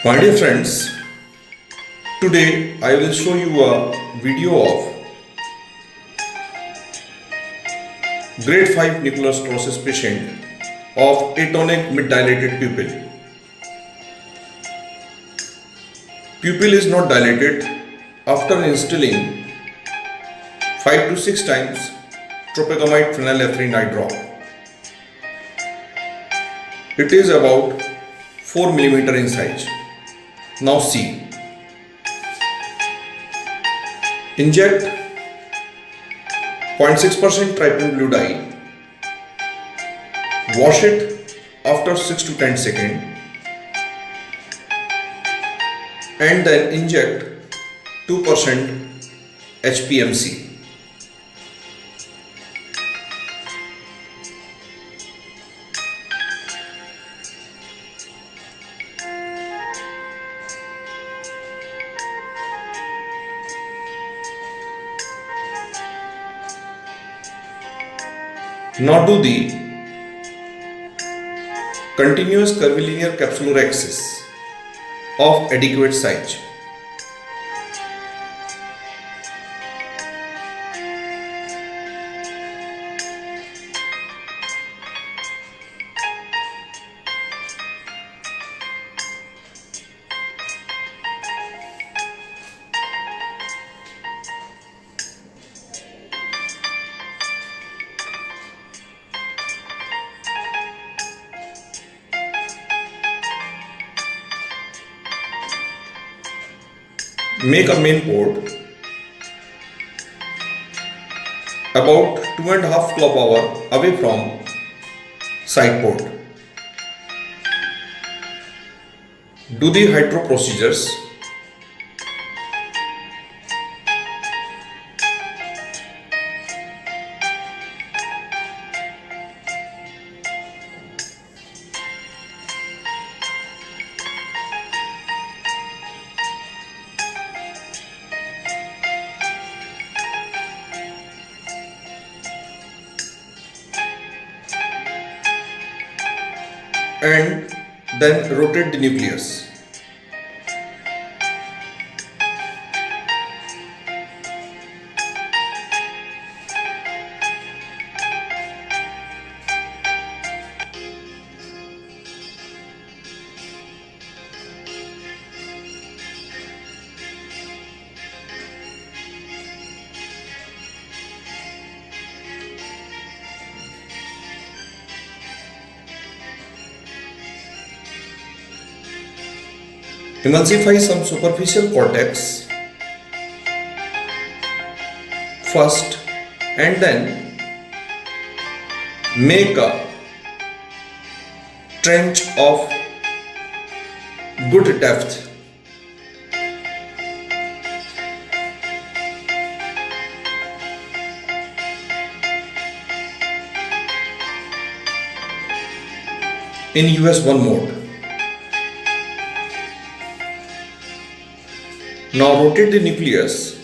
My dear friends, today I will show you a video of grade 5 nuclear sclerosis patient of atonic mid-dilated pupil. Pupil is not dilated after instilling 5 to 6 times tropicamide phenylephrine eye drop. It is about 4 mm in size. Now see. Inject 0.6% trypan blue dye. Wash it after 6 to 10 seconds and then inject 2% HPMC. Now do the continuous curvilinear capsulorhexis of adequate size. Make a main port about 2.5 clock hour away from side port. Do the hydro procedures. And then rotate the nucleus. Emulsify some superficial cortex first and then make a trench of good depth. In US1 mode. Now rotate the nucleus,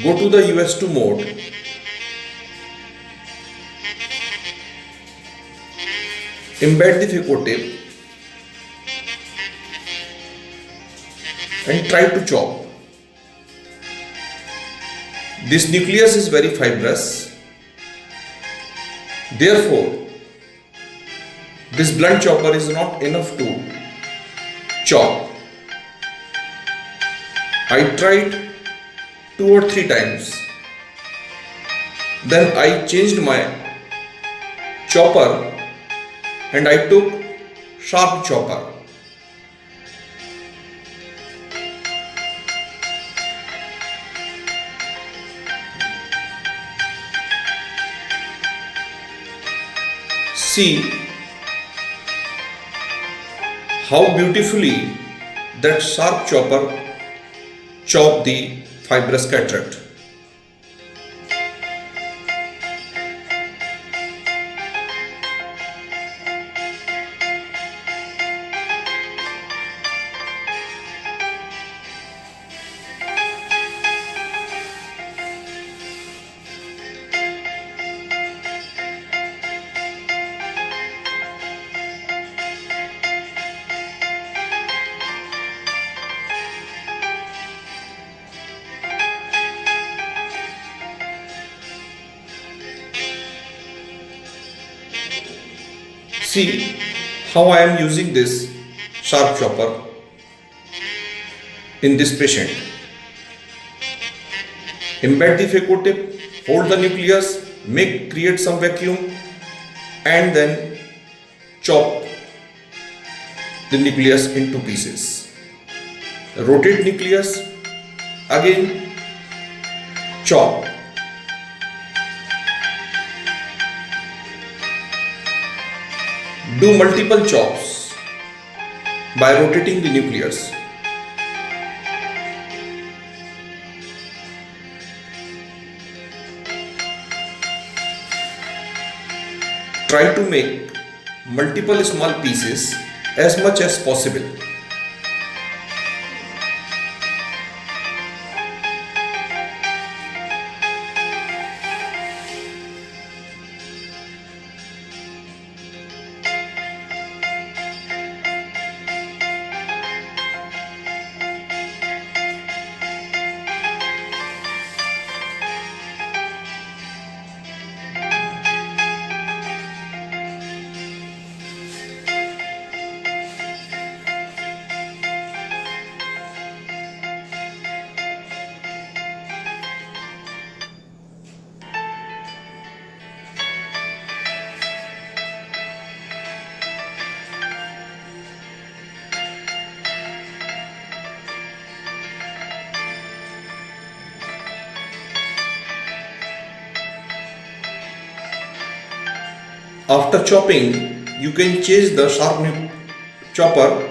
go to the US2 mode, embed the phaco tip and try to chop. This nucleus is very fibrous, therefore this blunt chopper is not enough to chop. I tried 2 or 3 times. Then I changed my chopper and I took sharp chopper. See how beautifully that sharp chopper chop the fibrous cataract. See how I am using this sharp chopper in this patient. Embed the phaco tip, hold the nucleus, create some vacuum, and then chop the nucleus into pieces. Rotate nucleus, again chop. Do multiple chops by rotating the nucleus. Try to make multiple small pieces as much as possible. After chopping, you can change the sharp chopper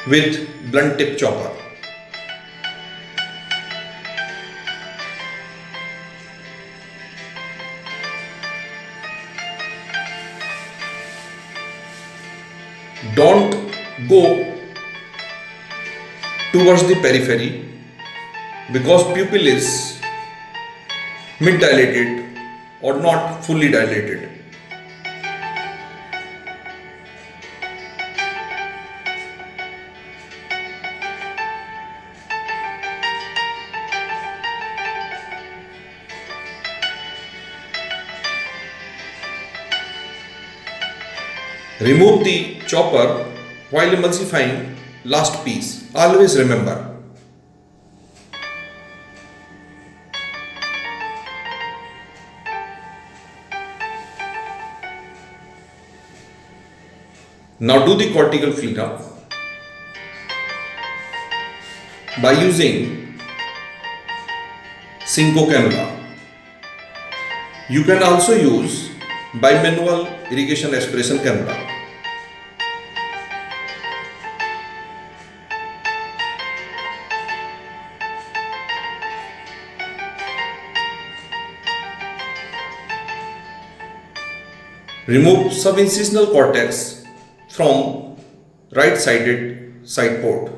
with blunt tip chopper. Don't go towards the periphery because pupil is mid dilated or not fully dilated. Remove the chopper while emulsifying last piece. Always remember. Now do the cortical cleanup by using Synco cannula. You can also use bimanual irrigation aspiration cannula. Remove subincisional cortex from right-sided side port.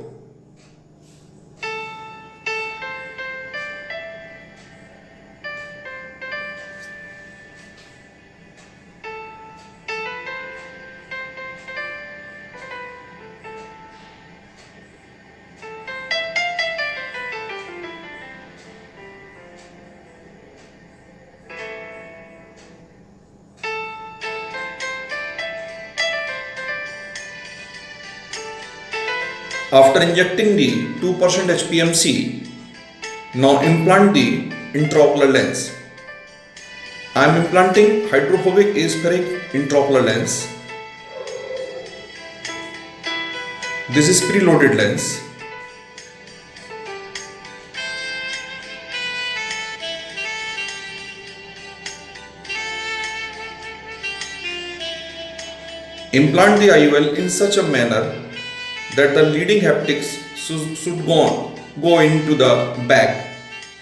After injecting the 2% HPMC, now implant the intraocular lens. I am implanting hydrophobic aspheric intraocular lens. This is preloaded lens. Implant the IOL in such a manner that the leading haptics should go into the bag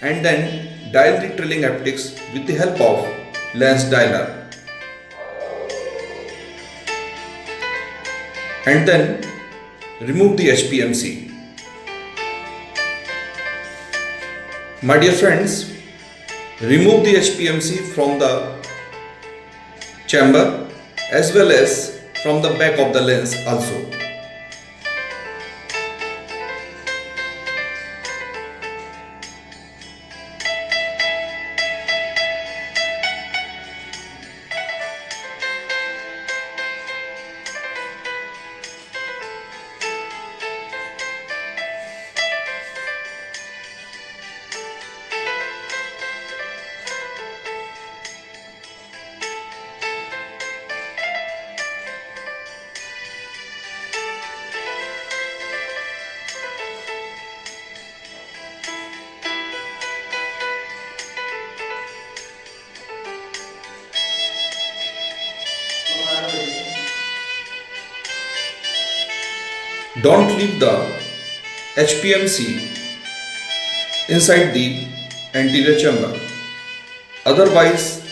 and then dial the trailing haptics with the help of lens dialer. And then remove the HPMC. My dear friends, remove the HPMC from the chamber as well as from the back of the lens also. Don't leave the HPMC inside the anterior chamber. Otherwise,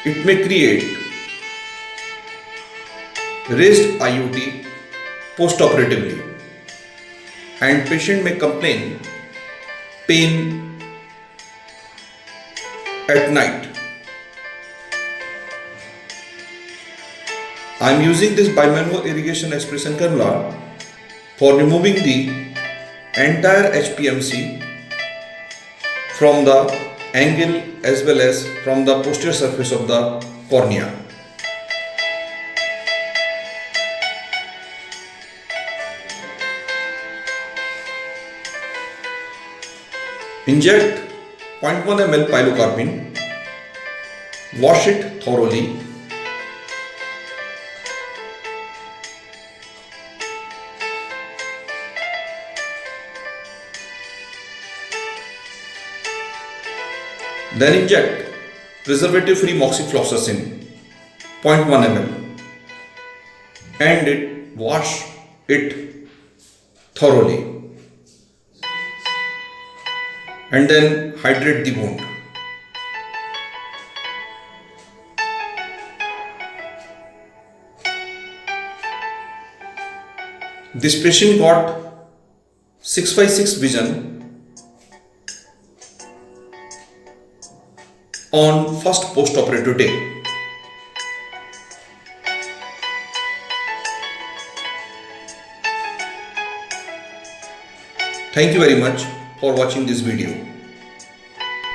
it may create raised IUD postoperatively and patient may complain pain at night. I am using this bimanual irrigation expression cannula for removing the entire HPMC from the angle as well as from the posterior surface of the cornea. Inject 0.1 ml pilocarpine, wash it thoroughly. Then inject preservative-free moxifloxacin 0.1 ml and wash it thoroughly and then hydrate the wound. This patient got 6/6 vision on first post-operative day. Thank you very much for watching this video.